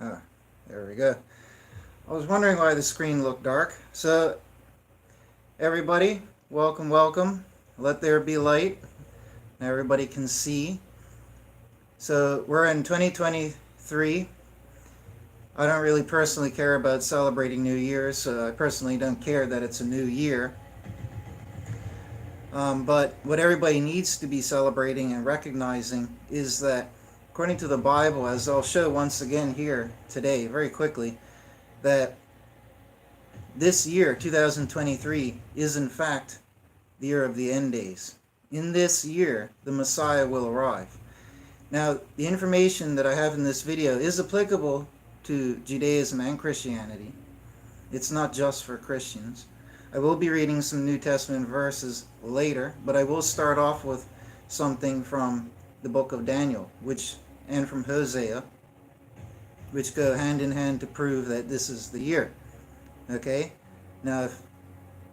Ah, there we go. I was wondering why the screen looked dark. So, everybody, welcome, welcome. Let there be light. Everybody can see. So, we're in 2023. I don't really personally care about celebrating New Year's. So I personally don't care that it's a new year. But what everybody needs to be celebrating and recognizing is that, according to the Bible, as I'll show once again here today, very quickly, that this year, 2023, is in fact the year of the end days. In this year, the Messiah will arrive. Now, the information that I have in this video is applicable to Judaism and Christianity. It's not just for Christians. I will be reading some New Testament verses later, but I will start off with something from the book of Daniel, and from Hosea, which go hand in hand to prove that this is the year. Okay? Now, if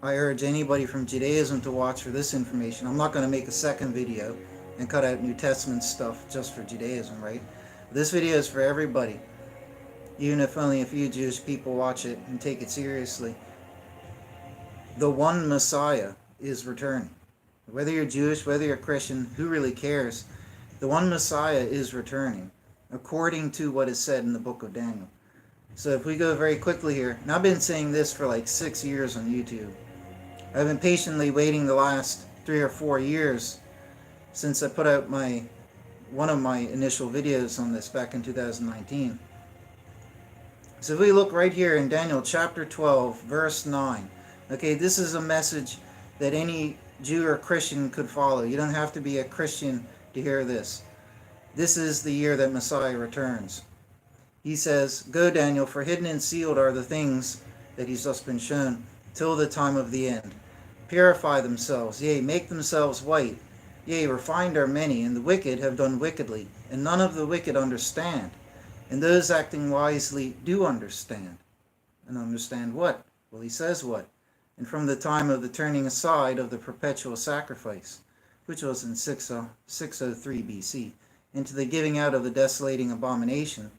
I urge anybody from Judaism to watch for this information, I'm not going to make a second video and cut out New Testament stuff just for Judaism, right? This video is for everybody, even if only a few Jewish people watch it and take it seriously. The one Messiah is returning. Whether you're Jewish, whether you're Christian, who really cares? The one Messiah is returning, according to what is said in the book of Daniel. So if we go very quickly here, and I've been saying this for like 6 years on YouTube. I've been patiently waiting the last 3 or 4 years since I put out one of my initial videos on this back in 2019. So if we look right here in Daniel chapter 12, verse 9. Okay, this is a message that any Jew or Christian could follow. You don't have to be a Christian to hear this. This is the year that Messiah returns. He says, "Go, Daniel, for hidden and sealed are the things that he's just been shown, till the time of the end. Purify themselves, yea, make themselves white. Yea, refined are many, and the wicked have done wickedly, and none of the wicked understand. And those acting wisely do understand." And understand what? Well, he says what? "And from the time of the turning aside of the perpetual sacrifice," which was in 603 BC, "into the giving out of the desolating abomination,"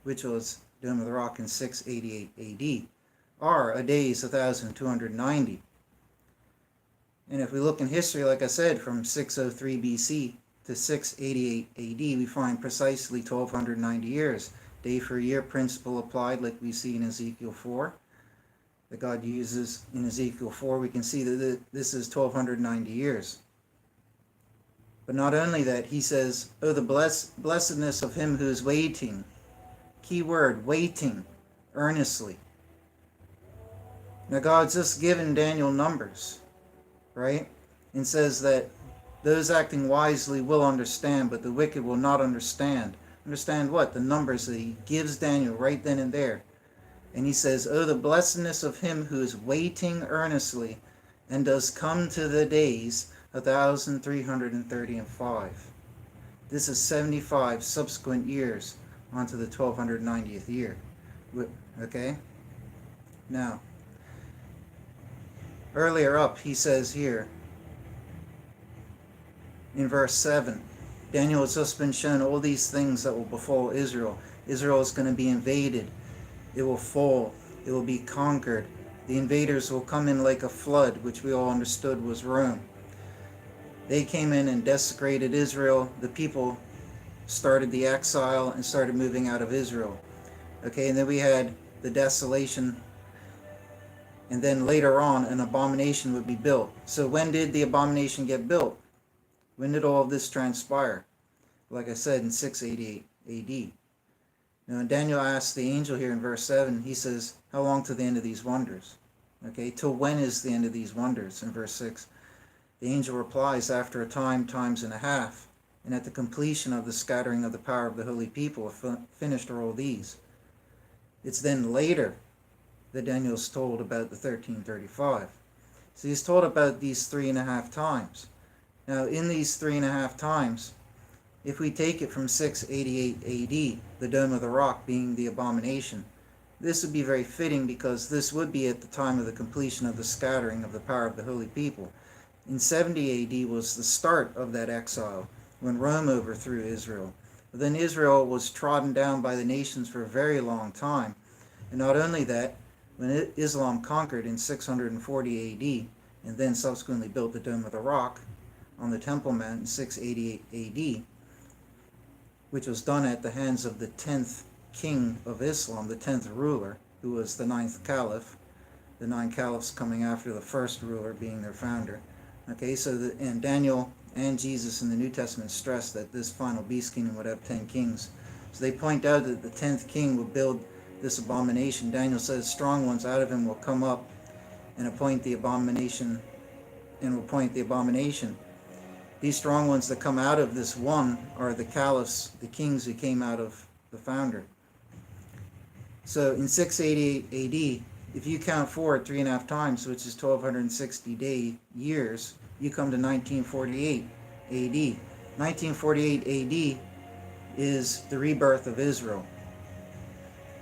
which was Dome of the Rock in 688 AD, "are a days 1,290. And if we look in history, like I said, from 603 BC to 688 AD, we find precisely 1,290 years. Day for year principle applied, like we see in Ezekiel 4, that God uses in Ezekiel 4. We can see that this is 1,290 years. But not only that, he says, "Oh, the blessedness of him who is waiting." Key word, waiting, earnestly. Now God's just given Daniel numbers, right? And says that those acting wisely will understand, but the wicked will not understand. Understand what? The numbers that he gives Daniel right then and there. And he says, "Oh, the blessedness of him who is waiting earnestly, and does come to the days 1,335. This is 75 subsequent years onto the 1,290th year. Okay? Now, earlier up, he says here, in verse 7, Daniel has just been shown all these things that will befall Israel. Israel is going to be invaded. It will fall. It will be conquered. The invaders will come in like a flood, which we all understood was Rome. They came in and desecrated Israel. The people started the exile and started moving out of Israel. Okay, and then we had the desolation. And then later on, an abomination would be built. So when did the abomination get built? When did all of this transpire? Like I said, in 688 AD. Now, Daniel asks the angel here in verse 7, he says, "How long to the end of these wonders?" Okay, till when is the end of these wonders? In verse 6, the angel replies, "After a time, times and a half, and at the completion of the scattering of the power of the holy people, finished are all these." It's then later that Daniel is told about the 1335. So he's told about these 3.5 times. Now, in these 3.5 times, if we take it from 688 AD, the Dome of the Rock being the abomination, this would be very fitting because this would be at the time of the completion of the scattering of the power of the holy people. In 70 AD was the start of that exile when Rome overthrew Israel. But then Israel was trodden down by the nations for a very long time. And not only that, when Islam conquered in 640 AD, and then subsequently built the Dome of the Rock on the Temple Mount in 688 AD, which was done at the hands of the 10th king of Islam, the 10th ruler, who was the 9th caliph, the 9 caliphs coming after the first ruler being their founder. Okay, so and Daniel and Jesus in the New Testament stress that this final beast kingdom would have 10 kings. So they point out that the 10th king will build this abomination. Daniel says strong ones out of him will come up and appoint the abomination, These strong ones that come out of this one are the caliphs, the kings who came out of the founder. So in 688 AD, if you count forward 3.5 times, which is 1260 years, you come to 1948 AD. 1948 AD is the rebirth of Israel.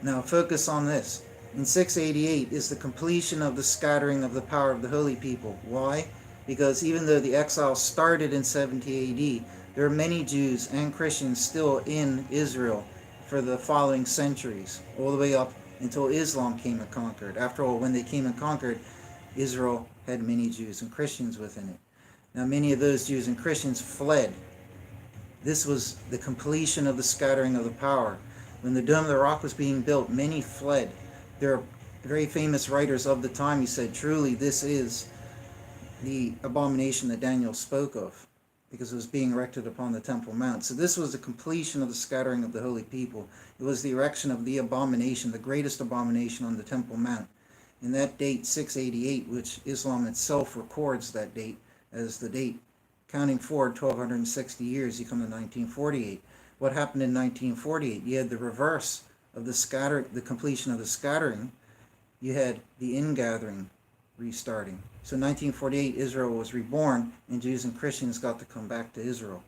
Now focus on this. In 688 is the completion of the scattering of the power of the holy people. Why? Because even though the exile started in 70 AD, there are many Jews and Christians still in Israel for the following centuries, all the way up until Islam came and conquered. After all, when they came and conquered, Israel had many Jews and Christians within it. Now, many of those Jews and Christians fled. This was the completion of the scattering of the power. When the Dome of the Rock was being built, many fled. There are very famous writers of the time who said, truly, this is the abomination that Daniel spoke of, because it was being erected upon the Temple Mount. So this was the completion of the scattering of the holy people. It was the erection of the abomination, the greatest abomination on the Temple Mount. In that date, 688, which Islam itself records that date as the date, counting forward 1260 years, you come to 1948. What happened in 1948? You had the reverse of the completion of the scattering. You had the ingathering restarting. So 1948, Israel was reborn, and Jews and Christians got to come back to Israel.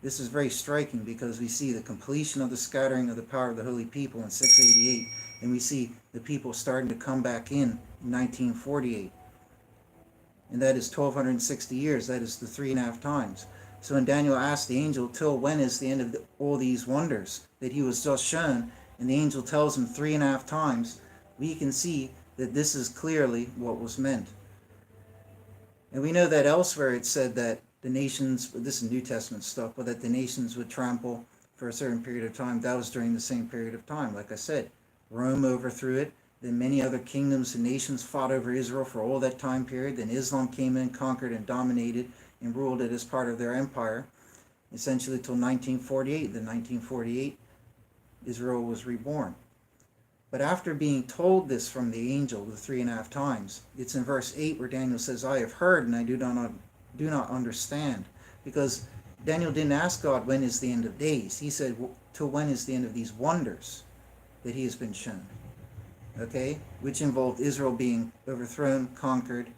This is very striking because we see the completion of the scattering of the power of the holy people in 688, and we see the people starting to come back in 1948. And that is 1260 years. That is the 3.5 times. So when Daniel asked the angel, till when is the end of all these wonders that he was just shown, and the angel tells him 3.5 times, we can see that this is clearly what was meant. And we know that elsewhere it said that the nations, this is New Testament stuff, but that the nations would trample for a certain period of time. That was during the same period of time. Like I said, Rome overthrew it. Then many other kingdoms and nations fought over Israel for all that time period. Then Islam came in, conquered and dominated and ruled it as part of their empire, essentially till 1948. Then 1948, Israel was reborn. But after being told this from the angel the 3.5 times, it's in verse 8 where Daniel says, I have heard and I do not understand. Because Daniel didn't ask God, when is the end of days? He said, till when is the end of these wonders that he has been shown? Okay? Which involved Israel being overthrown, conquered,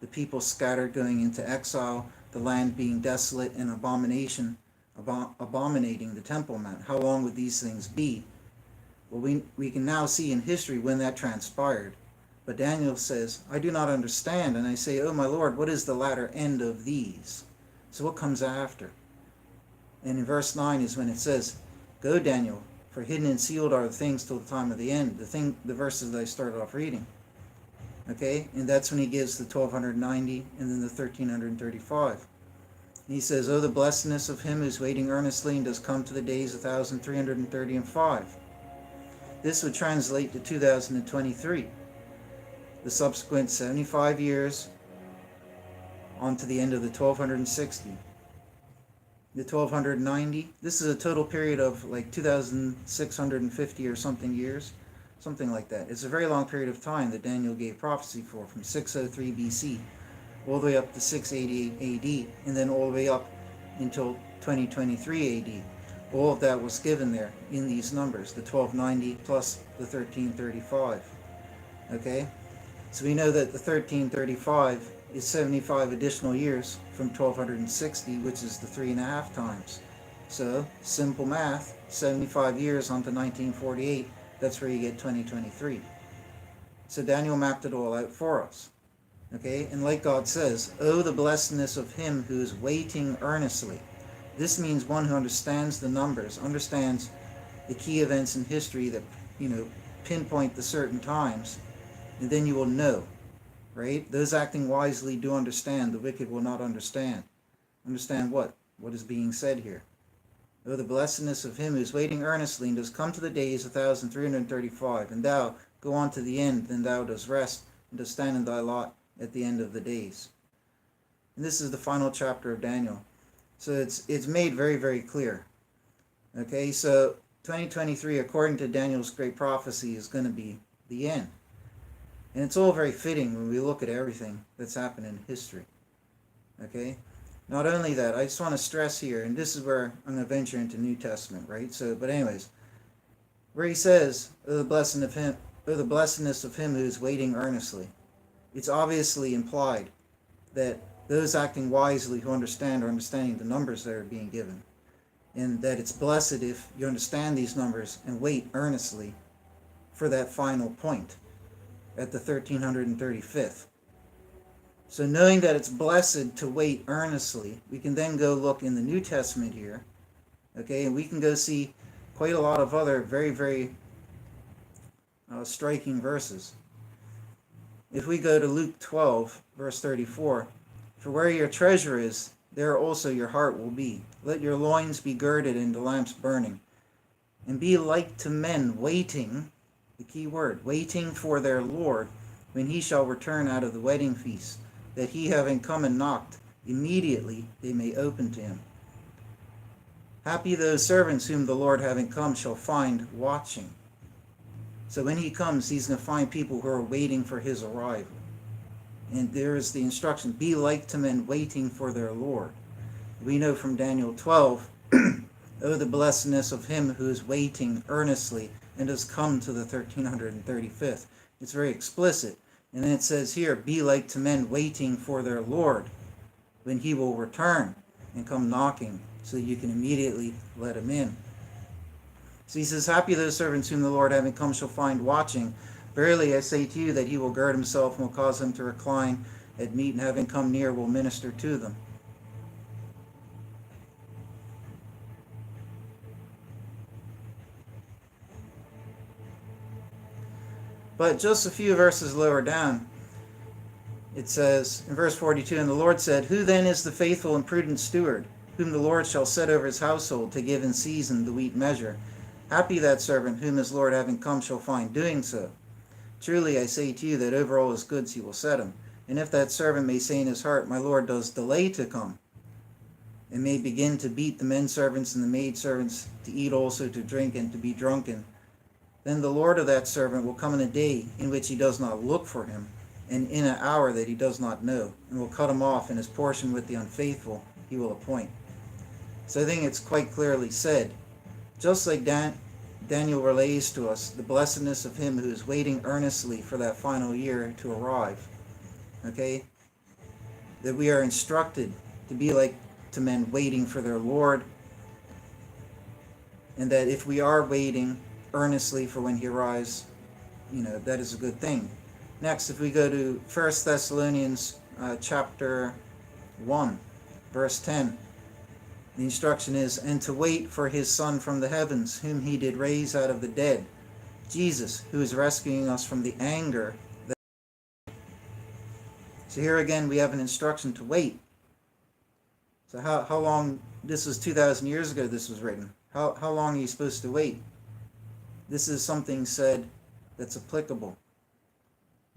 the people scattered going into exile, the land being desolate and abominating the Temple Mount. How long would these things be? Well, we can now see in history when that transpired. But Daniel says, I do not understand. And I say, oh my Lord, what is the latter end of these? So what comes after? And in verse 9 is when it says, go Daniel, for hidden and sealed are the things till the time of the end. The verses that I started off reading. Okay, and that's when he gives the 1290 and then the 1335. And he says, oh, the blessedness of him who's waiting earnestly and does come to the days 1335. This would translate to 2023. The subsequent 75 years on to the end of the 1260. The 1290, this is a total period of like 2,650 or something years. Something like that. It's a very long period of time that Daniel gave prophecy for, from 603 BC all the way up to 688 AD, and then all the way up until 2023 AD. All of that was given there in these numbers, the 1290 plus the 1335. Okay? So we know that the 1335 is 75 additional years from 1260, which is the 3.5 times. So, simple math, 75 years onto 1948, that's where you get 2023. So Daniel mapped it all out for us. Okay? And like God says, oh, the blessedness of him who is waiting earnestly. This means one who understands the numbers, understands the key events in history that, pinpoint the certain times, and then you will know, right? Those acting wisely do understand. The wicked will not understand. Understand what? What is being said here? Oh, the blessedness of him who is waiting earnestly and does come to the days 1,335, and thou go on to the end, then thou dost rest, and dost stand in thy lot at the end of the days. And this is the final chapter of Daniel. So it's made very, very clear. Okay, so 2023, according to Daniel's great prophecy, is going to be the end. And it's all very fitting when we look at everything that's happened in history. Okay? Not only that, I just want to stress here, and this is where I'm going to venture into New Testament, right? So, but anyways, where he says, "Oh, the blessedness of him who is waiting earnestly," it's obviously implied that those acting wisely who understand are understanding the numbers that are being given, and that it's blessed if you understand these numbers and wait earnestly for that final point at the 1335th. So knowing that it's blessed to wait earnestly, we can then go look in the New Testament here, okay, and we can go see quite a lot of other very, very striking verses. If we go to Luke 12, verse 34, "For where your treasure is, there also your heart will be. Let your loins be girded and the lamps burning, and be like to men waiting," the key word, waiting for their Lord, "when he shall return out of the wedding feast, that he having come and knocked, immediately they may open to him. Happy those servants whom the Lord having come shall find watching." So when he comes, he's going to find people who are waiting for his arrival. And there is the instruction, be like to men waiting for their Lord. We know from Daniel 12, "Oh, the blessedness of him who is waiting earnestly and has come to the 1335th. It's very explicit. And then it says here, "Be like to men waiting for their Lord when he will return and come knocking, so you can immediately let him in." So he says, "Happy those servants whom the Lord having come shall find watching. Verily I say to you that he will gird himself and will cause them to recline at meat, and having come near will minister to them." But just a few verses lower down, it says in verse 42, "And the Lord said, Who then is the faithful and prudent steward, whom the Lord shall set over his household to give in season the wheat measure? Happy that servant whom his Lord having come shall find doing so. Truly I say to you that over all his goods he will set him. And if that servant may say in his heart, My Lord does delay to come, and may begin to beat the men servants and the maid servants, to eat also, to drink, and to be drunken, then the Lord of that servant will come in a day in which he does not look for him, and in an hour that he does not know, and will cut him off, and his portion with the unfaithful he will appoint." So I think it's quite clearly said, just like Daniel relays to us the blessedness of him who is waiting earnestly for that final year to arrive, okay, that we are instructed to be like to men waiting for their Lord, and that if we are waiting earnestly for when he arrives, that is a good thing. Next, if we go to 1 Thessalonians chapter 1, verse 10, the instruction is, "And to wait for his Son from the heavens, whom he did raise out of the dead, Jesus, who is rescuing us from the anger." So here again we have an instruction to wait. So how long, this was 2,000 years ago this was written. How long are you supposed to wait? This is something said that's applicable.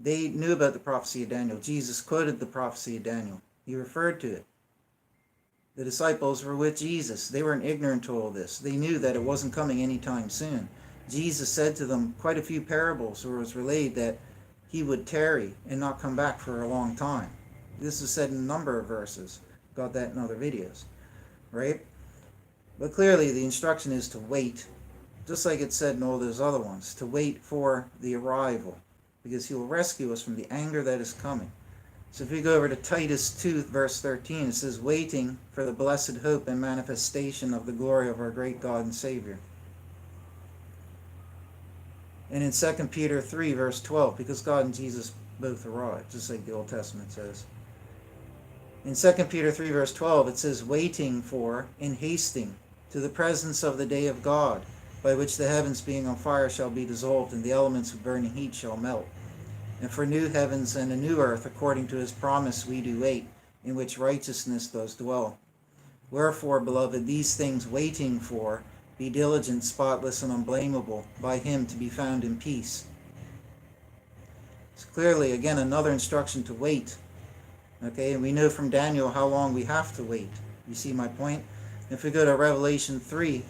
They knew about the prophecy of Daniel. Jesus quoted the prophecy of Daniel. He referred to it. The disciples were with Jesus. They weren't ignorant to all this. They knew that it wasn't coming anytime soon. Jesus said to them quite a few parables where it was relayed that he would tarry and not come back for a long time. This is said in a number of verses. Got that in other videos, right? But clearly the instruction is to wait, just like it said in all those other ones, to wait for the arrival, because he will rescue us from the anger that is coming. So if we go over to Titus 2, verse 13, it says, "Waiting for the blessed hope and manifestation of the glory of our great God and Savior." And in 2 Peter 3, verse 12, because God and Jesus both arrived, just like the Old Testament says. In 2 Peter 3 verse 12 it says, waiting for and hasting to the presence of the day of God, by which the heavens being on fire shall be dissolved, and the elements of burning heat shall melt. And for new heavens and a new earth, according to his promise, we do wait, in which righteousness does dwell. Wherefore, beloved, these things waiting for, be diligent, spotless, and unblameable, by him to be found in peace. It's clearly, again, another instruction to wait. Okay, and we know from Daniel how long we have to wait. You see my point? If we go to Revelation 3,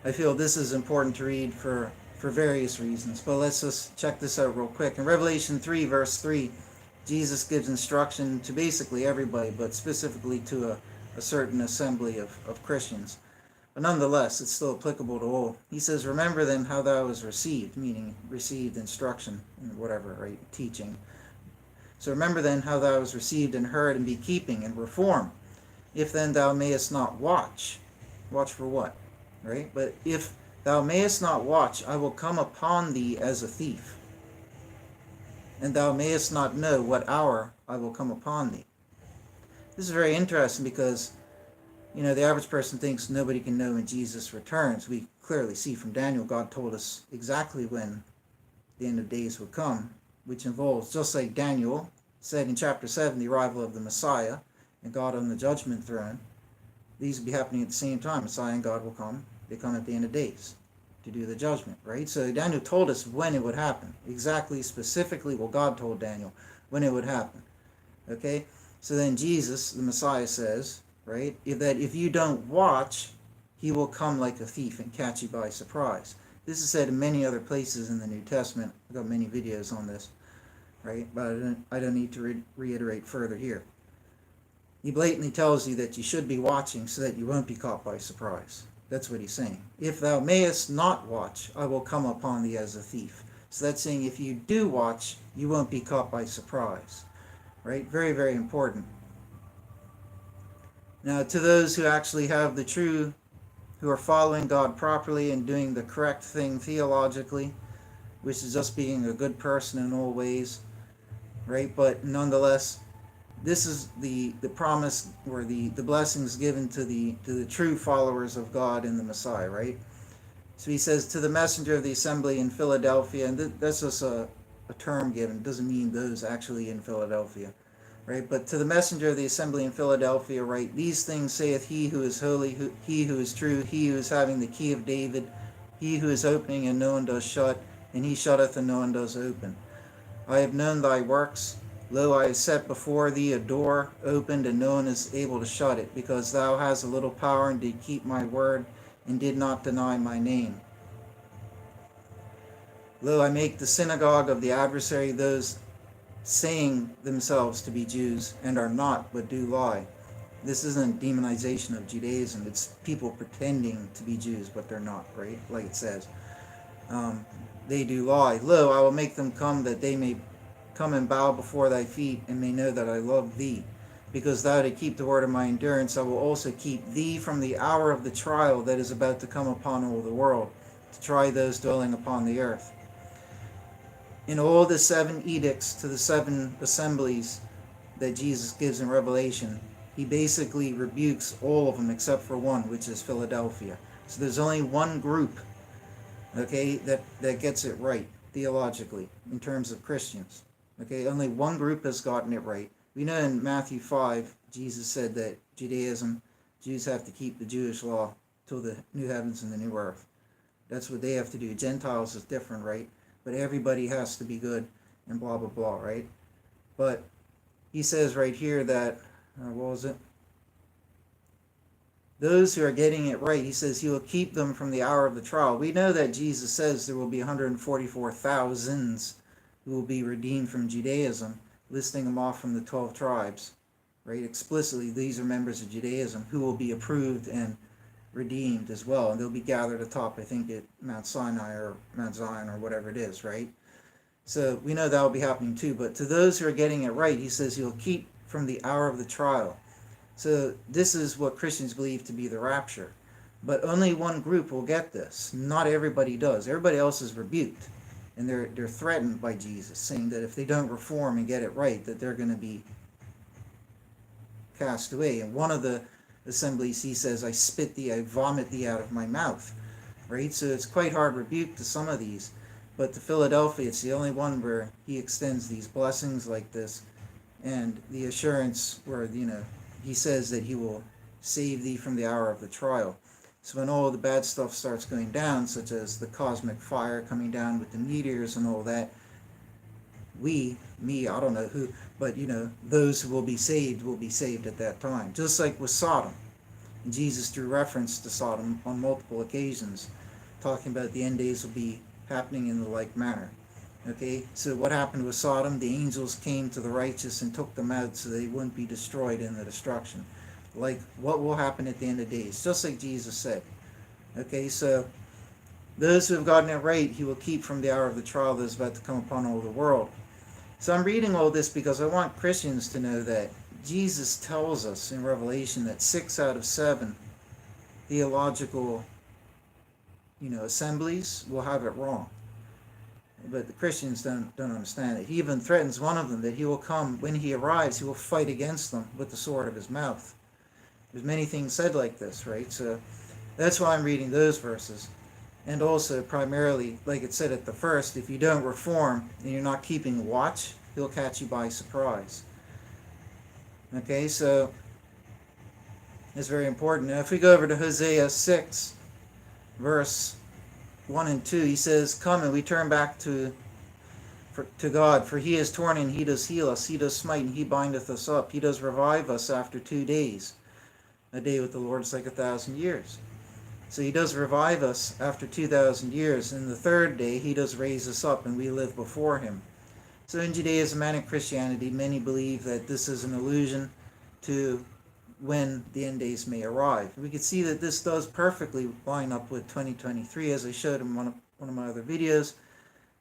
I feel this is important to read for various reasons, but let's just check this out real quick. In Revelation 3, verse 3, Jesus gives instruction to basically everybody, but specifically to a certain assembly of Christians. But nonetheless, it's still applicable to all. He says, remember then how thou was received, meaning received instruction, and whatever, right, teaching. So remember then how thou was received and heard, and be keeping and reform. If then thou mayest not watch. Watch for what? Right? But if thou mayest not watch, I will come upon thee as a thief. And thou mayest not know what hour I will come upon thee. This is very interesting because, the average person thinks nobody can know when Jesus returns. We clearly see from Daniel, God told us exactly when the end of days would come, which involves, just like Daniel said in chapter 7, the arrival of the Messiah and God on the judgment throne. These will be happening at the same time. Messiah and God will come. They come at the end of days to do the judgment, right? So Daniel told us when it would happen. Exactly, specifically what God told Daniel when it would happen. Okay? So then Jesus, the Messiah, says, right, that if you don't watch, he will come like a thief and catch you by surprise. This is said in many other places in the New Testament. I've got many videos on this, right? But I don't need to reiterate further here. He blatantly tells you that you should be watching so that you won't be caught by surprise. That's what he's saying. If thou mayest not watch, I will come upon thee as a thief. So that's saying if you do watch, you won't be caught by surprise. Right? Very, very important. Now, to those who actually have the true, who are following God properly and doing the correct thing theologically, which is just being a good person in all ways, right? But nonetheless, this is the promise or the blessings given to the true followers of God in the Messiah, right? So he says, to the messenger of the assembly in Philadelphia, and that's just a term given, it doesn't mean those actually in Philadelphia, right? But to the messenger of the assembly in Philadelphia, right, these things saith he who is holy, he who is true, he who is having the key of David, he who is opening and no one does shut, and he shutteth and no one does open. I have known thy works. Lo, I have set before thee a door opened, and no one is able to shut it, because thou hast a little power, and did keep my word, and did not deny my name. Lo, I make the synagogue of the adversary those saying themselves to be Jews, and are not, but do lie. This isn't demonization of Judaism. It's people pretending to be Jews, but they're not, right? Like it says. They do lie. Lo, I will make them come, that they may come and bow before thy feet, and may know that I love thee. Because thou didst keep the word of my endurance, I will also keep thee from the hour of the trial that is about to come upon all the world, to try those dwelling upon the earth. In all the 7 edicts to the 7 assemblies that Jesus gives in Revelation, he basically rebukes all of them except for one, which is Philadelphia. So there's only one group, okay, that gets it right theologically in terms of Christians. Okay, only one group has gotten it right. We know in Matthew 5, Jesus said that Jews have to keep the Jewish law till the new heavens and the new earth. That's what they have to do. Gentiles is different, right? But everybody has to be good and blah, blah, blah, right? But he says right here that, what was it? Those who are getting it right, he says he will keep them from the hour of the trial. We know that Jesus says there will be 144,000 who will be redeemed from Judaism, listing them off from the 12 tribes, right? Explicitly, these are members of Judaism who will be approved and redeemed as well, and they'll be gathered atop, I think, at Mount Sinai or Mount Zion or whatever it is, right? So we know that will be happening too, but to those who are getting it right, he says he'll keep from the hour of the trial. So this is what Christians believe to be the rapture. But only one group will get this. Not everybody does. Everybody else is rebuked. and they're threatened by Jesus, saying that if they don't reform and get it right, that they're going to be cast away. And one of the assemblies, he says, I spit thee, I vomit thee out of my mouth. Right? So it's quite hard rebuke to some of these. But to Philadelphia, it's the only one where he extends these blessings like this, and the assurance where, he says that he will save thee from the hour of the trial. So when all the bad stuff starts going down, such as the cosmic fire coming down with the meteors and all that, I don't know who, but those who will be saved at that time. Just like with Sodom. And Jesus drew reference to Sodom on multiple occasions, talking about the end days will be happening in the like manner. Okay, so what happened with Sodom? The angels came to the righteous and took them out so they wouldn't be destroyed in the destruction. Like what will happen at the end of days, just like Jesus said. Okay, so those who have gotten it right, he will keep from the hour of the trial that is about to come upon all the world. So I'm reading all this because I want Christians to know that Jesus tells us in Revelation that 6 out of 7 theological, assemblies will have it wrong. But the Christians don't understand it. He even threatens one of them that he will come, when he arrives, he will fight against them with the sword of his mouth. There's many things said like this, right? So that's why I'm reading those verses. And also, primarily, like it said at the first, if you don't reform and you're not keeping watch, he'll catch you by surprise. Okay, so it's very important. Now, if we go over to Hosea 6, verse 1 and 2, he says, come and we turn back to God, for he is torn and he does heal us, he does smite and he bindeth us up, he does revive us after 2 days. A day with the Lord is like 1,000 years. So he does revive us after 2,000 years, and the third day he does raise us up and we live before him. So in Judaism and in Christianity, many believe that this is an allusion to when the end days may arrive. We can see that this does perfectly line up with 2023, as I showed in one of my other videos,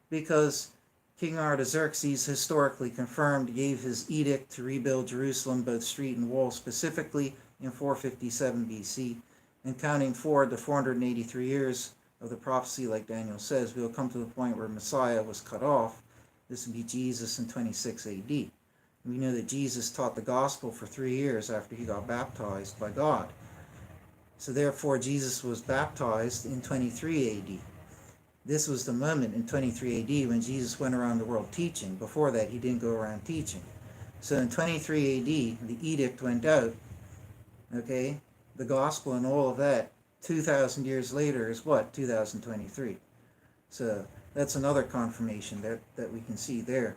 because King Artaxerxes, historically confirmed, gave his edict to rebuild Jerusalem, both street and wall specifically, in 457 BC. And counting forward the 483 years of the prophecy, like Daniel says, we will come to the point where Messiah was cut off. This would be Jesus in 26 AD. We know that Jesus taught the gospel for 3 years after he got baptized by God. So therefore, Jesus was baptized in 23 AD. This was the moment in 23 AD when Jesus went around the world teaching. Before that, he didn't go around teaching. So in 23 AD, the edict went out, okay? The gospel and all of that, 2,000 years later is what? 2023. So that's another confirmation that we can see there.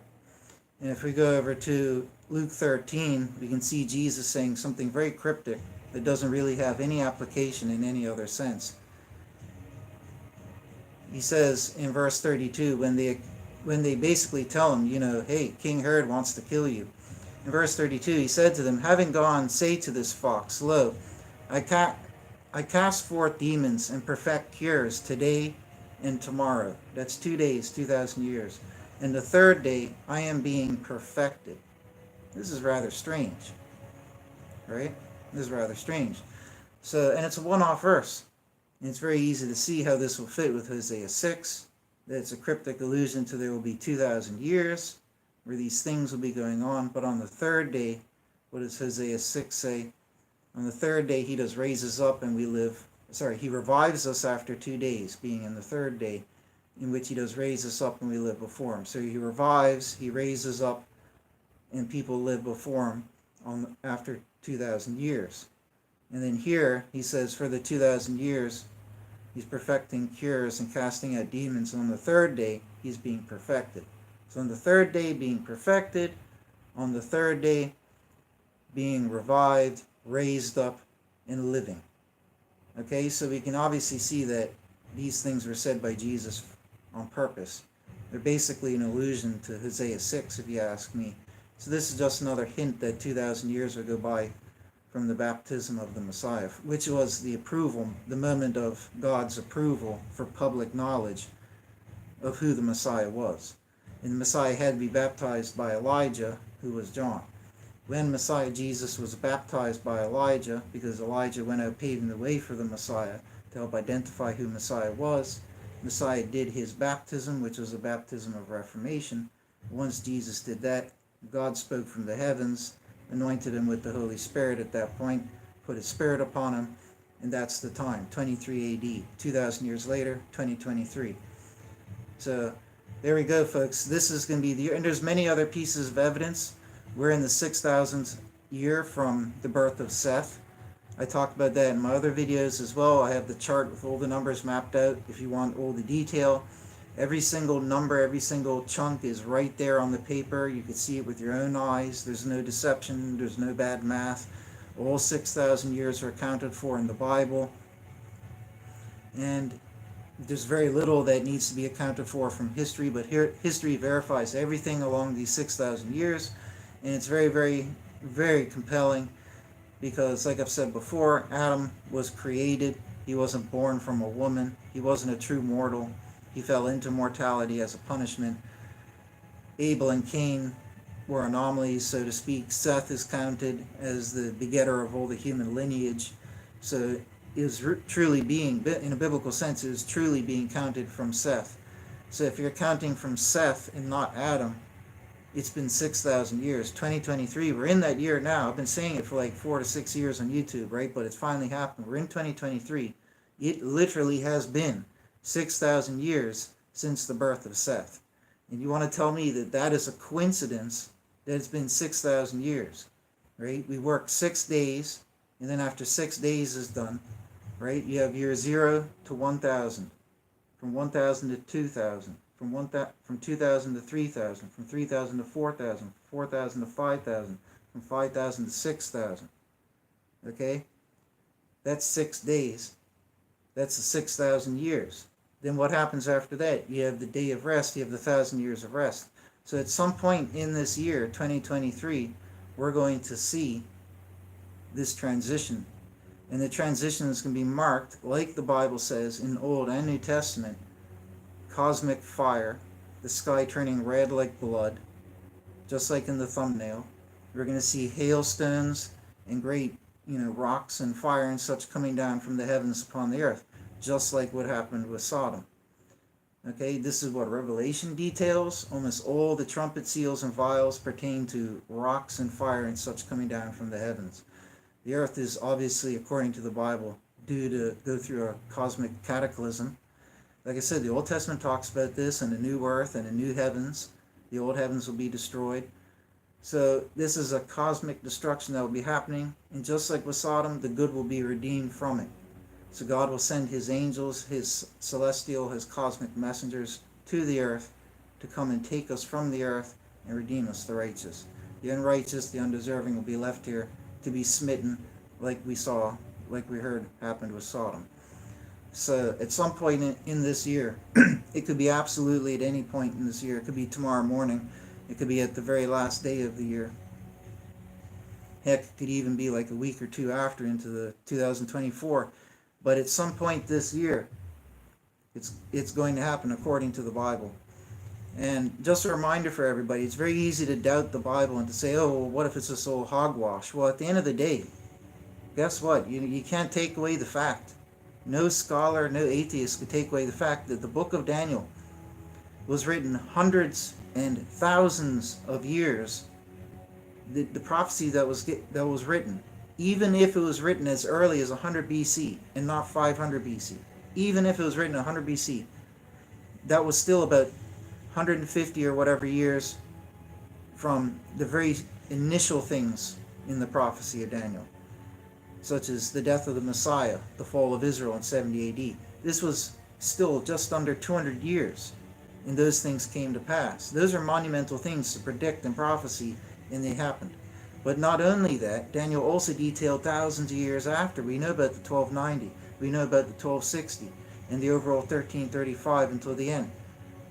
And if we go over to Luke 13, we can see Jesus saying something very cryptic that doesn't really have any application in any other sense. He says in verse 32, when they basically tell him, hey, King Herod wants to kill you. In verse 32, he said to them, having gone, say to this fox, lo, I cast forth demons and perfect cures today and tomorrow. That's 2 days, 2,000 years. And the third day, I am being perfected. This is rather strange, right? This is rather strange. So, and it's a one-off verse. And it's very easy to see how this will fit with Hosea 6. That it's a cryptic allusion to there will be 2,000 years where these things will be going on. But on the third day, what does Hosea 6 say? On the third day, he does raise us up and we live. He revives us after 2 days, being in the third day, in which he does raise us up and we live before him. So he revives, he raises up, and people live before him after 2,000 years. And then here, he says, for the 2,000 years, he's perfecting cures and casting out demons. And on the third day, he's being perfected. So on the third day, being perfected. On the third day, being revived, raised up, and living. Okay, so we can obviously see that these things were said by Jesus on purpose. They're basically an allusion to Hosea 6, if you ask me. So this is just another hint that 2,000 years will go by from the baptism of the Messiah, which was the approval, the moment of God's approval for public knowledge of who the Messiah was. And the Messiah had to be baptized by Elijah, who was John. When Messiah Jesus was baptized by Elijah, because Elijah went out paving the way for the Messiah to help identify who Messiah was, Messiah did his baptism, which was a baptism of reformation. Once Jesus did that, God spoke from the heavens, anointed him with the Holy Spirit at that point, put his spirit upon him, and that's the time, 23 AD. 2,000 years later, 2023. So there we go, folks. This is going to be the year, and there's many other pieces of evidence. We're in the 6,000th year from the birth of Seth. I talked about that in my other videos as well. I have the chart with all the numbers mapped out if you want all the detail. Every single number, every single chunk is right there on the paper. You can see it with your own eyes. There's no deception. There's no bad math. All 6,000 years are accounted for in the Bible. And there's very little that needs to be accounted for from history, but here history verifies everything along these 6,000 years. And it's very, very, very compelling. Because, like I've said before, Adam was created. He wasn't born from a woman. He wasn't a true mortal. He fell into mortality as a punishment. Abel and Cain were anomalies, so to speak. Seth is counted as the begetter of all the human lineage. So is truly being, in a biblical sense, is truly being counted from Seth. So if you're counting from Seth and not Adam, it's been 6,000 years. 2023, we're in that year now. I've been saying it for like 4 to 6 years on YouTube, right? But it's finally happened. We're in 2023. It literally has been 6,000 years since the birth of Seth. And you want to tell me that that is a coincidence that it's been 6,000 years, right? We work 6 days, and then after 6 days is done, right? You have year 0 to 1,000, from 1,000 to 2,000. From 2,000 to 3,000, from 3,000 to 4,000, from 4,000 to 5,000, from 5,000 to 6,000. Okay? That's 6 days. That's the 6,000 years. Then what happens after that? You have the day of rest, you have the 1,000 years of rest. So at some point in this year, 2023, we're going to see this transition. And the transition is going to be marked, like the Bible says in Old and New Testament, cosmic fire, the sky turning red like blood, just like in the thumbnail. We're going to see hailstones and great, rocks and fire and such coming down from the heavens upon the earth, just like what happened with Sodom. Okay, this is what Revelation details. Almost all the trumpet seals and vials pertain to rocks and fire and such coming down from the heavens. The earth is obviously, according to the Bible, due to go through a cosmic cataclysm. Like I said, the Old Testament talks about this, and a new earth and a new heavens. The old heavens will be destroyed. So this is a cosmic destruction that will be happening. And just like with Sodom, the good will be redeemed from it. So God will send his angels, his celestial, his cosmic messengers to the earth to come and take us from the earth and redeem us, the righteous. The unrighteous, the undeserving will be left here to be smitten like we heard happened with Sodom. So at some point in this year, it could be absolutely at any point in this year. It could be tomorrow morning. It could be at the very last day of the year. Heck, it could even be like a week or two after into the 2024. But at some point this year, it's going to happen according to the Bible. And just a reminder for everybody, it's very easy to doubt the Bible and to say, oh, well, what if it's this old hogwash? Well, at the end of the day, guess what? You can't take away the fact. No scholar, no atheist could take away the fact that the book of Daniel was written hundreds and thousands of years. The prophecy that was written, even if it was written as early as 100 BC and not 500 BC, even if it was written 100 BC, that was still about 150 or whatever years from the very initial things in the prophecy of Daniel, such as the death of the Messiah, the fall of Israel in 70 AD. This was still just under 200 years, and those things came to pass. Those are monumental things to predict in prophecy, and they happened. But not only that, Daniel also detailed thousands of years after. We know about the 1290, we know about the 1260, and the overall 1335 until the end.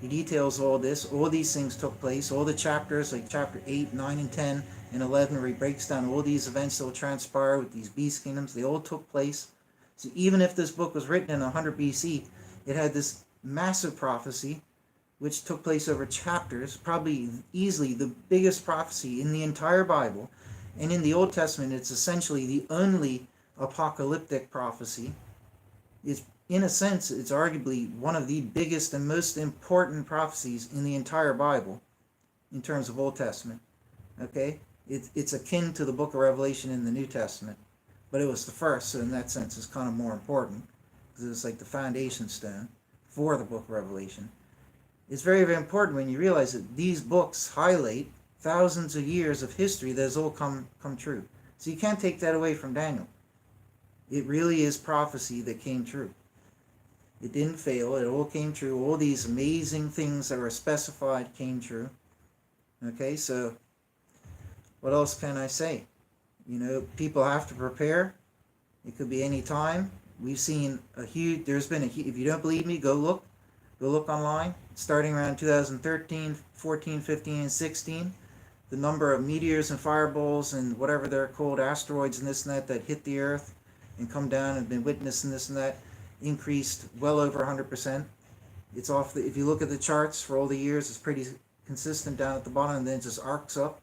He details all this. All these things took place. All the chapters, like chapter 8, 9, and 10, and 11, where he breaks down all these events that will transpire with these beast kingdoms, they all took place. So even if this book was written in 100 BC, it had this massive prophecy, which took place over chapters, probably easily the biggest prophecy in the entire Bible. And in the Old Testament, it's essentially the only apocalyptic prophecy. in a sense, it's arguably one of the biggest and most important prophecies in the entire Bible in terms of Old Testament. Okay? It's akin to the book of Revelation in the New Testament, but it was the first, so in that sense, it's kind of more important because it's like the foundation stone for the book of Revelation. It's very, very important when you realize that these books highlight thousands of years of history that has all come true. So you can't take that away from Daniel. It really is prophecy that came true. It didn't fail. It all came true. All these amazing things that were specified came true. Okay, so what else can I say? People have to prepare. It could be any time. We've seen there's been if you don't believe me, go look online. Starting around 2013, 14, 15, and 16, the number of meteors and fireballs and whatever they're called, asteroids and this and that hit the earth and come down and been witnessing this and that, increased well over 100%. It's off if you look at the charts for all the years, it's pretty consistent down at the bottom, and then it just arcs up.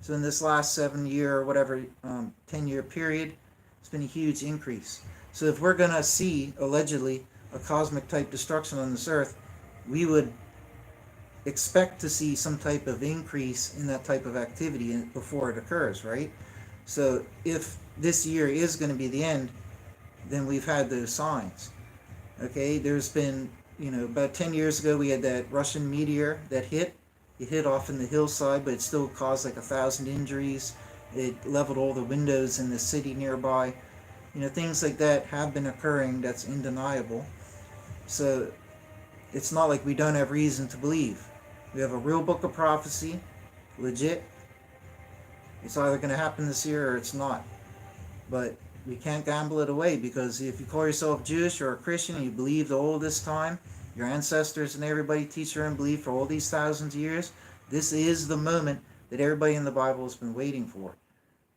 So in this last 7-year or whatever 10-year period, it's been a huge increase. So if we're going to see allegedly a cosmic type destruction on this earth, we would expect to see some type of increase in that type of activity before it occurs, right? So if this year is going to be the end, then we've had those signs. Okay, there's been, about 10 years ago we had that Russian meteor that hit. It hit off in the hillside, but it still caused like 1,000 injuries. It leveled all the windows in the city nearby. Things like that have been occurring. That's undeniable. So it's not like we don't have reason to believe. We have a real book of prophecy, legit. It's either going to happen this year or it's not. But we can't gamble it away, because if you call yourself Jewish or a Christian and you believed all this time, your ancestors and everybody teach their own belief for all these thousands of years, this is the moment that everybody in the Bible has been waiting for.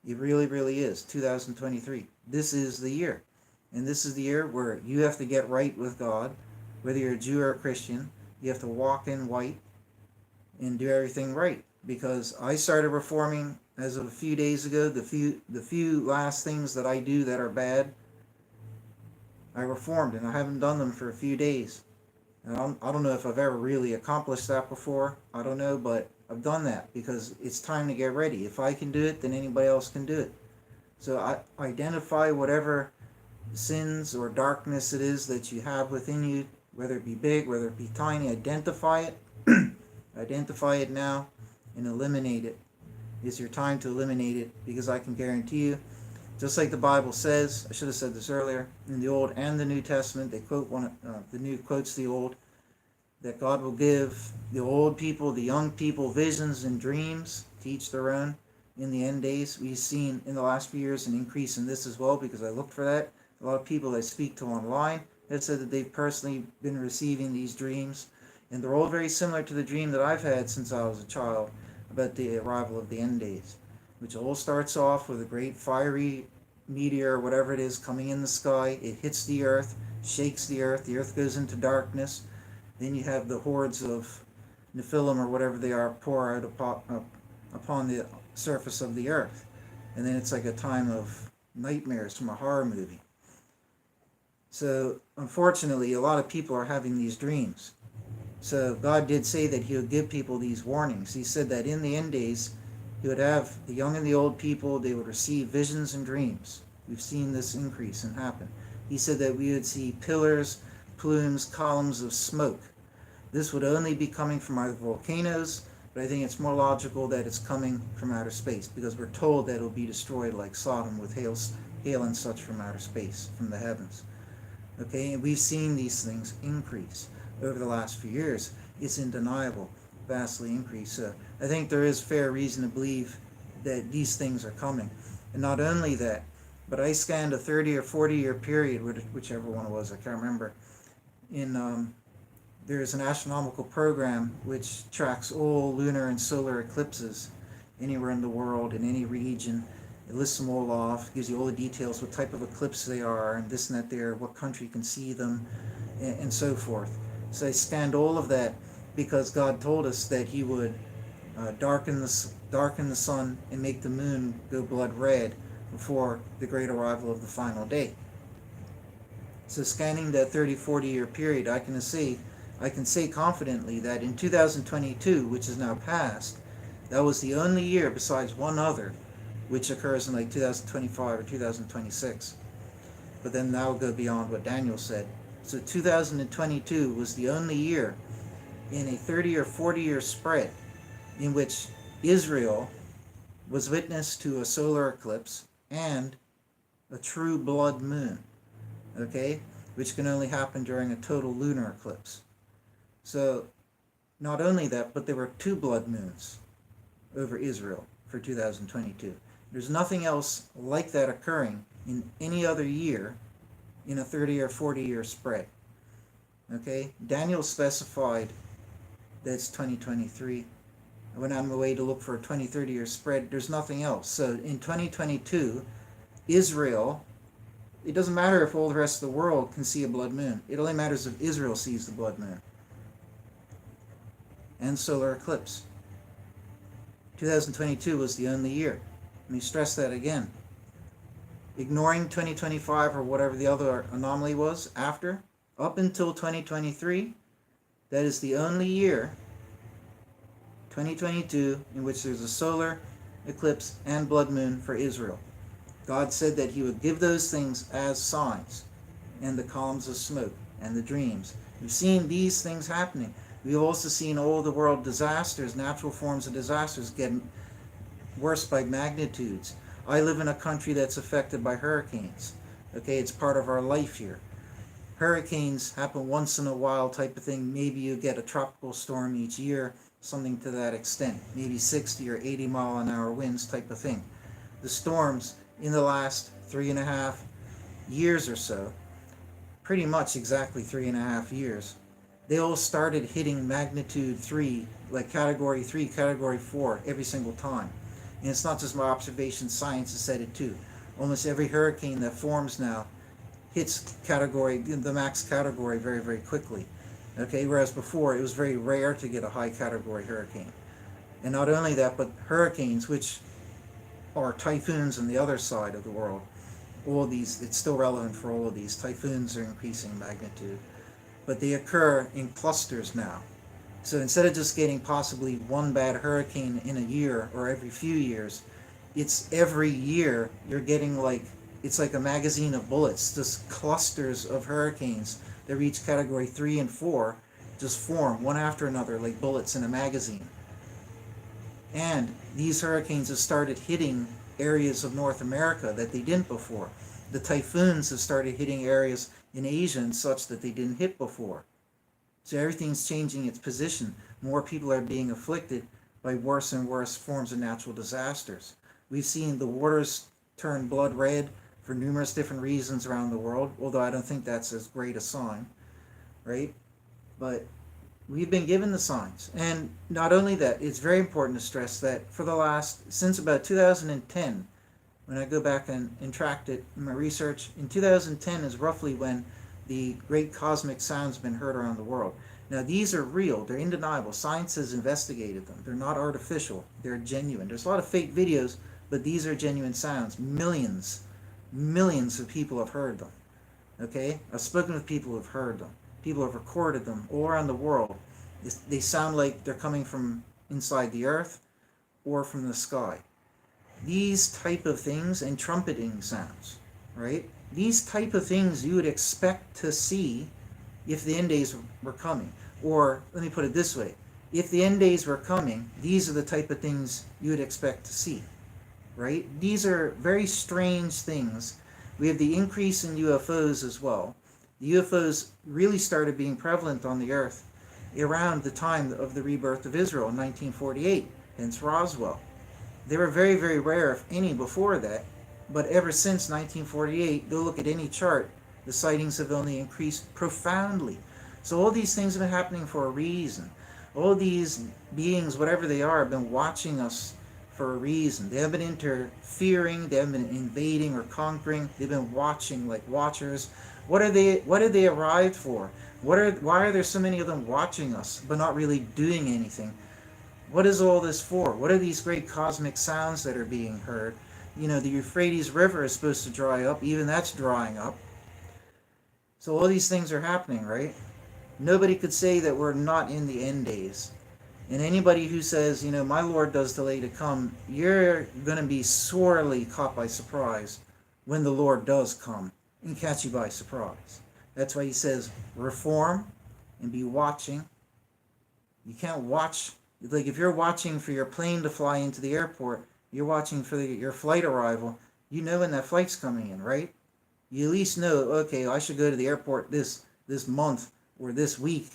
It really, really is. 2023. This is the year. And this is the year where you have to get right with God. Whether you're a Jew or a Christian, you have to walk in white and do everything right. Because I started reforming as of a few days ago. The few last things that I do that are bad, I reformed, and I haven't done them for a few days. And I don't know if I've ever really accomplished that before. I don't know, but I've done that because it's time to get ready. If I can do it, then anybody else can do it. So I identify whatever sins or darkness it is that you have within you, whether it be big, whether it be tiny. Identify it. Identify it now and eliminate it. It's your time to eliminate it, because I can guarantee you, just like the Bible says, I should have said this earlier, in the Old and the New Testament, they quote the New quotes the Old, that God will give the old people, the young people, visions and dreams to each their own in the end days. We've seen in the last few years an increase in this as well, because I looked for that. A lot of people I speak to online have said that they've personally been receiving these dreams, and they're all very similar to the dream that I've had since I was a child about the arrival of the end days, which all starts off with a great fiery meteor or whatever it is coming in the sky. It hits the earth, shakes the earth goes into darkness. Then you have the hordes of Nephilim or whatever they are pour out upon the surface of the earth. And then it's like a time of nightmares from a horror movie. So unfortunately, a lot of people are having these dreams. So God did say that he would give people these warnings. He said that in the end days, he would have the young and the old people, they would receive visions and dreams. We've seen this increase and happen. He said that we would see pillars, plumes, columns of smoke. This would only be coming from either volcanoes, but I think it's more logical that it's coming from outer space, because we're told that it will be destroyed like Sodom with hail and such from outer space, from the heavens. Okay, and we've seen these things increase over the last few years. It's undeniable, vastly increased. So I think there is fair reason to believe that these things are coming. And not only that, but I scanned a 30 or 40 year period, whichever one it was, I can't remember. There's an astronomical program which tracks all lunar and solar eclipses anywhere in the world, in any region. It lists them all off, gives you all the details, what type of eclipse they are, and this and that there, what country can see them, and so forth. So I scanned all of that because God told us that he would darken the sun and make the moon go blood red before the great arrival of the final day. So scanning that 30, 40-year period, I can say confidently that in 2022, which is now past, that was the only year besides one other, which occurs in like 2025 or 2026. But then that will go beyond what Daniel said. So 2022 was the only year in a 30 or 40-year spread in which Israel was witness to a solar eclipse and a true blood moon, okay, which can only happen during a total lunar eclipse. So not only that, but there were two blood moons over Israel for 2022. There's nothing else like that occurring in any other year in a 30 or 40-year spread. Okay, Daniel specified that's 2023. I went on my way to look for a 20, 30-year spread. There's nothing else. So in 2022, Israel, it doesn't matter if all the rest of the world can see a blood moon. It only matters if Israel sees the blood moon. And solar eclipse. 2022 was the only year. Let me stress that again. Ignoring 2025 or whatever the other anomaly was after, up until 2023, that is the only year, 2022, in which there's a solar eclipse and blood moon for Israel. God said that he would give those things as signs, and the columns of smoke and the dreams. We've seen these things happening. We've also seen all the world disasters, natural forms of disasters, getting worse by magnitudes. I live in a country that's affected by hurricanes. Okay, it's part of our life here. Hurricanes happen once in a while type of thing. Maybe you get a tropical storm each year, something to that extent. Maybe 60 or 80 mile an hour winds type of thing. The storms in the last 3.5 years or so, pretty much exactly 3.5 years, they all started hitting magnitude 3, like category 3, category 4 every single time. And it's not just my observation, science has said it too. Almost every hurricane that forms now hits category, the max category, very, very quickly. Okay, whereas before it was very rare to get a high category hurricane. And not only that, but hurricanes, which are typhoons on the other side of the world, all these, it's still relevant for all of these. Typhoons are increasing in magnitude, but they occur in clusters now. So instead of just getting possibly one bad hurricane in a year or every few years, it's every year you're getting like, it's like a magazine of bullets, just clusters of hurricanes that reach category 3 and 4 just form one after another like bullets in a magazine. And these hurricanes have started hitting areas of North America that they didn't before. The typhoons have started hitting areas in Asia and such that they didn't hit before. So everything's changing its position. More people are being afflicted by worse and worse forms of natural disasters. We've seen the waters turn blood red for numerous different reasons around the world, although I don't think that's as great a sign, right? But we've been given the signs. And not only that, it's very important to stress that for the last, since about 2010, when I go back and tracked it in my research, in 2010 is roughly when the great cosmic sounds have been heard around the world. Now these are real, they're undeniable. Science has investigated them. They're not artificial, they're genuine. There's a lot of fake videos, but these are genuine sounds. Millions of people have heard them. Okay? I've spoken with people who have heard them. People have recorded them all around the world. They sound like they're coming from inside the earth or from the sky. These type of things, and trumpeting sounds, right? These type of things you would expect to see if the end days were coming. Or, let me put it this way, if the end days were coming, these are the type of things you would expect to see, right? These are very strange things. We have the increase in UFOs as well. The UFOs really started being prevalent on the earth around the time of the rebirth of Israel in 1948, hence Roswell. They were very, very rare, if any, before that. But ever since 1948, go look at any chart, the sightings have only increased profoundly. So all these things have been happening for a reason. All these beings, whatever they are, have been watching us for a reason. They haven't been interfering, they haven't been invading or conquering. They've been watching like watchers. What have they arrived for? Why are there so many of them watching us, but not really doing anything? What is all this for? What are these great cosmic sounds that are being heard? You know, the Euphrates River is supposed to dry up. Even that's drying up. So all these things are happening, right? Nobody could say that we're not in the end days. And anybody who says, my Lord does delay to come, you're going to be sorely caught by surprise when the Lord does come and catch you by surprise. That's why he says, reform and be watching. You can't watch, like if you're watching for your plane to fly into the airport, you're watching for your flight arrival, you know when that flight's coming in, right? You at least know, okay, I should go to the airport this month or this week,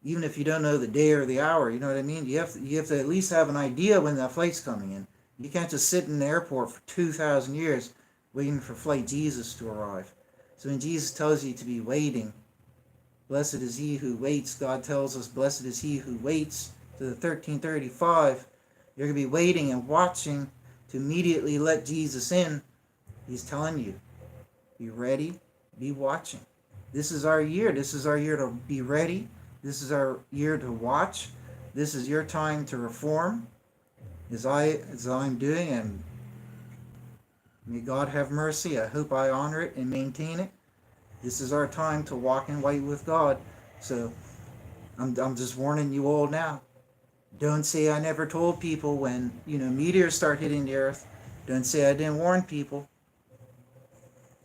even if you don't know the day or the hour. You know what I mean? You have to at least have an idea when that flight's coming in. You can't just sit in the airport for 2,000 years waiting for flight Jesus to arrive. So when Jesus tells you to be waiting, blessed is he who waits. God tells us, blessed is he who waits to the 1335. You're going to be waiting and watching to immediately let Jesus in. He's telling you, be ready, be watching. This is our year. This is our year to be ready. This is our year to watch. This is your time to reform, as I'm doing, and may God have mercy. I hope I honor it and maintain it. This is our time to walk in white with God. So I'm just warning you all now. Don't say I never told people when, meteors start hitting the earth. Don't say I didn't warn people.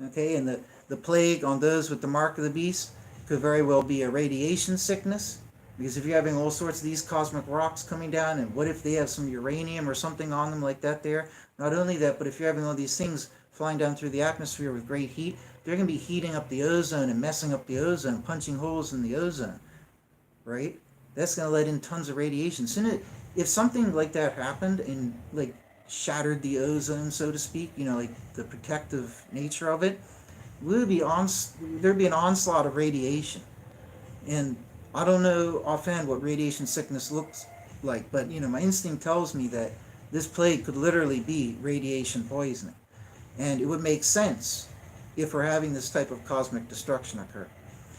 Okay, and the plague on those with the mark of the beast could very well be a radiation sickness, because if you're having all sorts of these cosmic rocks coming down, and what if they have some uranium or something on them like that there? Not only that, but if you're having all these things flying down through the atmosphere with great heat, they're going to be heating up the ozone and messing up the ozone, punching holes in the ozone, right? That's going to let in tons of radiation. So if something like that happened and like shattered the ozone, so to speak, like the protective nature of it, there'd be an onslaught of radiation. And I don't know offhand what radiation sickness looks like, but my instinct tells me that this plague could literally be radiation poisoning. And it would make sense if we're having this type of cosmic destruction occur.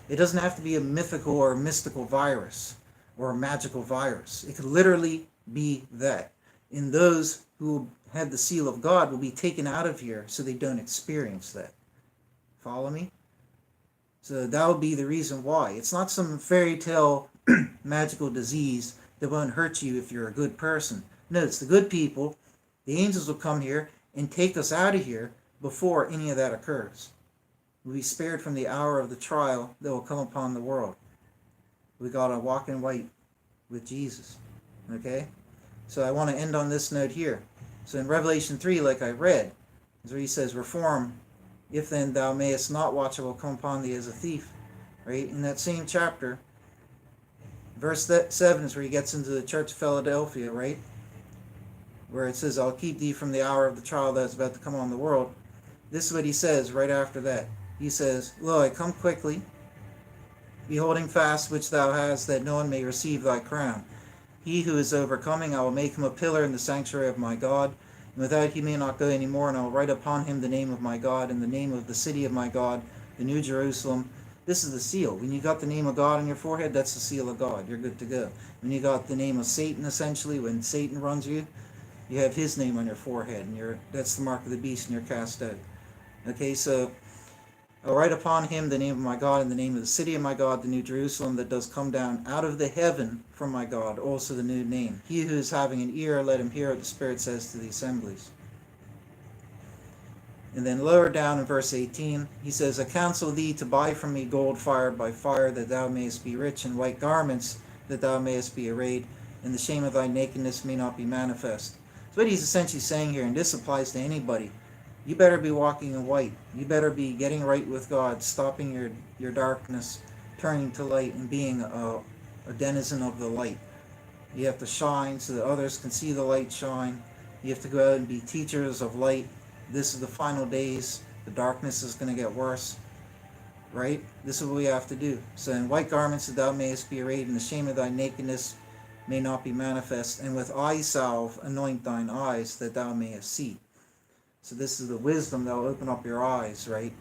It doesn't have to be a mythical or a mystical virus or a magical virus. It could literally be that. And those who have the seal of God will be taken out of here so they don't experience that. Follow me? So that would be the reason why. It's not some fairy tale magical disease that won't hurt you if you're a good person. No, it's the good people. The angels will come here and take us out of here before any of that occurs. We'll be spared from the hour of the trial that will come upon the world. We got to walk in white with Jesus. Okay? So I want to end on this note here. So in Revelation 3, like I read, is where he says, reform, if then thou mayest not watch, I will come upon thee as a thief. Right? In that same chapter, verse 7 is where he gets into the church of Philadelphia, right? Where it says, I'll keep thee from the hour of the trial that is about to come on the world. This is what he says right after that. He says, Lo, I come quickly, be holding fast which thou hast, that no one may receive thy crown. He who is overcoming, I will make him a pillar in the sanctuary of my God, and without he may not go any more, and I will write upon him the name of my God, and the name of the city of my God, the New Jerusalem. This is the seal. When you got the name of God on your forehead, that's the seal of God. You're good to go. When you got the name of Satan, essentially, when Satan runs you, you have his name on your forehead, and that's the mark of the beast, and you're cast out. Okay, so I'll write upon him the name of my God, and the name of the city of my God, the New Jerusalem, that does come down out of the heaven from my God, also the new name. He who is having an ear, let him hear what the Spirit says to the assemblies. And then lower down in verse 18, he says, I counsel thee to buy from me gold fired by fire, that thou mayest be rich, and white garments, that thou mayest be arrayed, and the shame of thy nakedness may not be manifest. So what he's essentially saying here, and this applies to anybody, you better be walking in white. You better be getting right with God, stopping your darkness, turning to light, and being a denizen of the light. You have to shine so that others can see the light shine. You have to go out and be teachers of light. This is the final days. The darkness is going to get worse. Right? This is what we have to do. So in white garments that thou mayest be arrayed, and the shame of thy nakedness may not be manifest. And with eye salve anoint thine eyes, that thou mayest see. So this is the wisdom that will open up your eyes, right?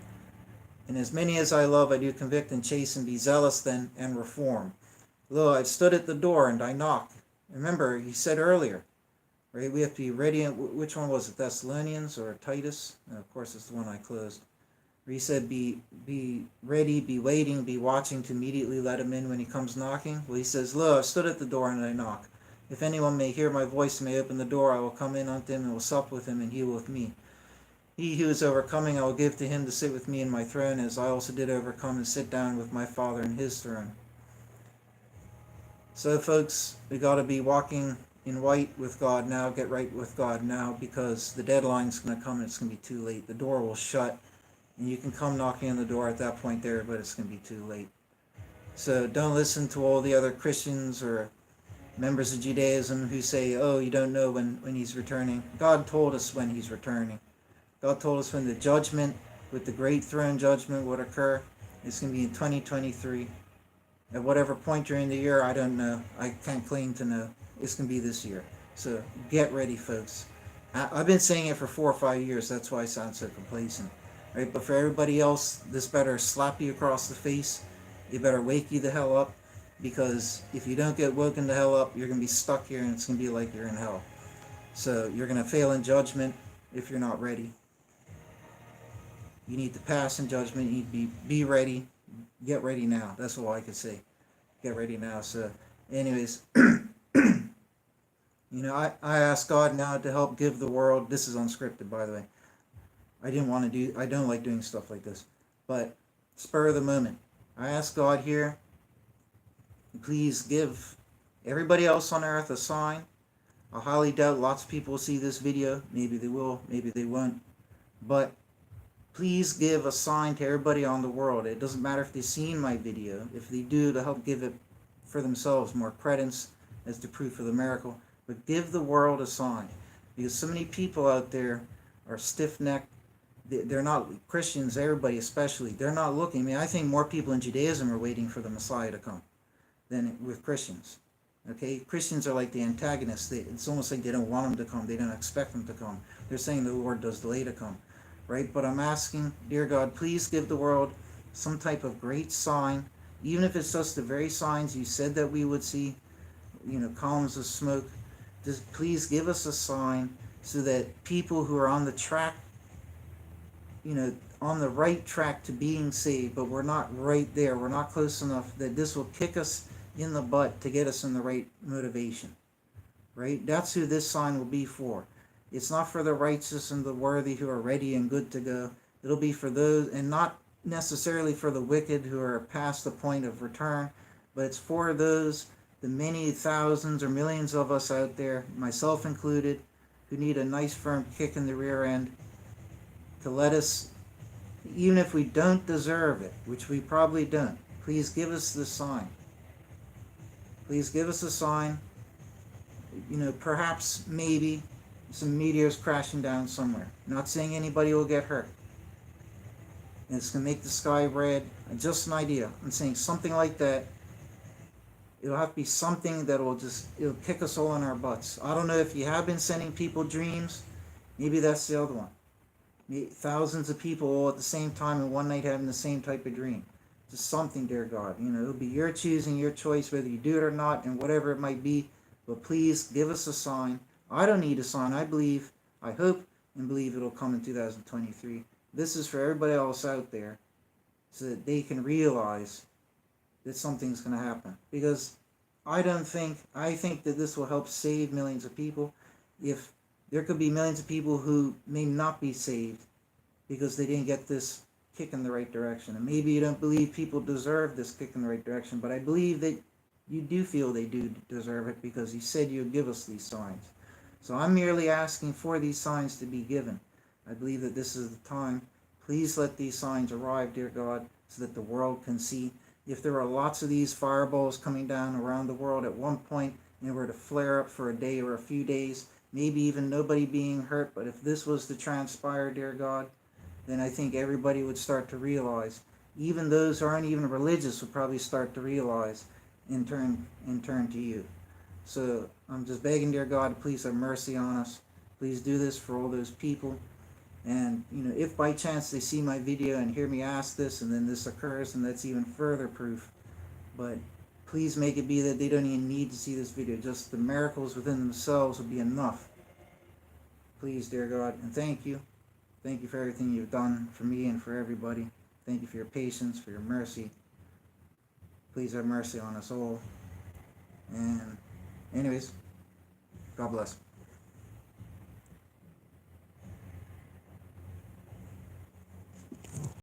And as many as I love, I do convict and chasten. Be zealous then and reform. Lo, I've stood at the door and I knock. Remember, he said earlier, right? We have to be ready. Which one was it? Thessalonians or Titus? And of course, it's the one I closed. where he said, be ready, be waiting, be watching to immediately let him in when he comes knocking. Well, he says, lo, I stood at the door and I knock. If anyone may hear my voice and may open the door, I will come in unto him and will sup with him and he with me. He who is overcoming, I will give to him to sit with me in my throne, as I also did overcome and sit down with my Father in his throne. So, folks, we got to be walking in white with God now, get right with God now, because the deadline's going to come and it's going to be too late. The door will shut, and you can come knocking on the door at that point there, but it's going to be too late. So don't listen to all the other Christians or members of Judaism who say, oh, you don't know when he's returning. God told us when he's returning. God told us when the judgment, with the great throne judgment, would occur. It's going to be in 2023. At whatever point during the year, I don't know. I can't claim to know. It's going to be this year. So get ready, folks. I've been saying it for 4 or 5 years. That's why I sound so complacent. Right? But for everybody else, this better slap you across the face. It better wake you the hell up. Because if you don't get woken the hell up, you're going to be stuck here and it's going to be like you're in hell. So you're going to fail in judgment if you're not ready. You need to pass in judgment. You need to be ready. Get ready now. That's all I could say. Get ready now. So anyways, I ask God now to help give the world. This is unscripted, by the way. I don't like doing stuff like this. But spur of the moment. I ask God here, please give everybody else on earth a sign. I highly doubt lots of people will see this video. Maybe they will, maybe they won't. But please give a sign to everybody on the world. It doesn't matter if they've seen my video. If they do, to help give it for themselves more credence as the proof of the miracle. But give the world a sign. Because so many people out there are stiff-necked. They're not Christians, everybody especially. They're not looking. I mean, I think more people in Judaism are waiting for the Messiah to come than with Christians. Okay? Christians are like the antagonists. It's almost like they don't want him to come. They don't expect him to come. They're saying the Lord does delay to come. Right? But I'm asking, dear God, please give the world some type of great sign, even if it's just the very signs you said that we would see, columns of smoke. Just please give us a sign so that people who are on the track, on the right track to being saved, but we're not right there, we're not close enough, that this will kick us in the butt to get us in the right motivation. Right? That's who this sign will be for. It's not for the righteous and the worthy who are ready and good to go. It'll be for those, and not necessarily for the wicked who are past the point of return, but it's for those, the many thousands or millions of us out there, myself included, who need a nice firm kick in the rear end to let us, even if we don't deserve it, which we probably don't, please give us the sign. Please give us a sign. Perhaps, maybe, some meteors crashing down somewhere. Not saying anybody will get hurt. And it's going to make the sky red. Just an idea. I'm saying something like that. It'll have to be something that it'll kick us all in our butts. I don't know if you have been sending people dreams. Maybe that's the other one. Thousands of people all at the same time in one night having the same type of dream. Just something, dear God. It'll be your choosing, your choice, whether you do it or not, and whatever it might be. But please give us a sign. I don't need a sign. I hope and believe it'll come in 2023. This is for everybody else out there so that they can realize that something's going to happen. Because I think that this will help save millions of people. If there could be millions of people who may not be saved because they didn't get this kick in the right direction. And maybe you don't believe people deserve this kick in the right direction, but I believe that you do feel they do deserve it because you said you'd give us these signs. So I'm merely asking for these signs to be given. I believe that this is the time. Please let these signs arrive, dear God, so that the world can see. If there are lots of these fireballs coming down around the world at one point, and were to flare up for a day or a few days, maybe even nobody being hurt, but if this was to transpire, dear God, then I think everybody would start to realize. Even those who aren't even religious would probably start to realize and turn to you. So I'm just begging, dear God, please have mercy on us. Please do this for all those people. And, if by chance they see my video and hear me ask this and then this occurs, and that's even further proof. But please make it be that they don't even need to see this video. Just the miracles within themselves will be enough. Please, dear God, and thank you. Thank you for everything you've done for me and for everybody. Thank you for your patience, for your mercy. Please have mercy on us all. And anyways, God bless.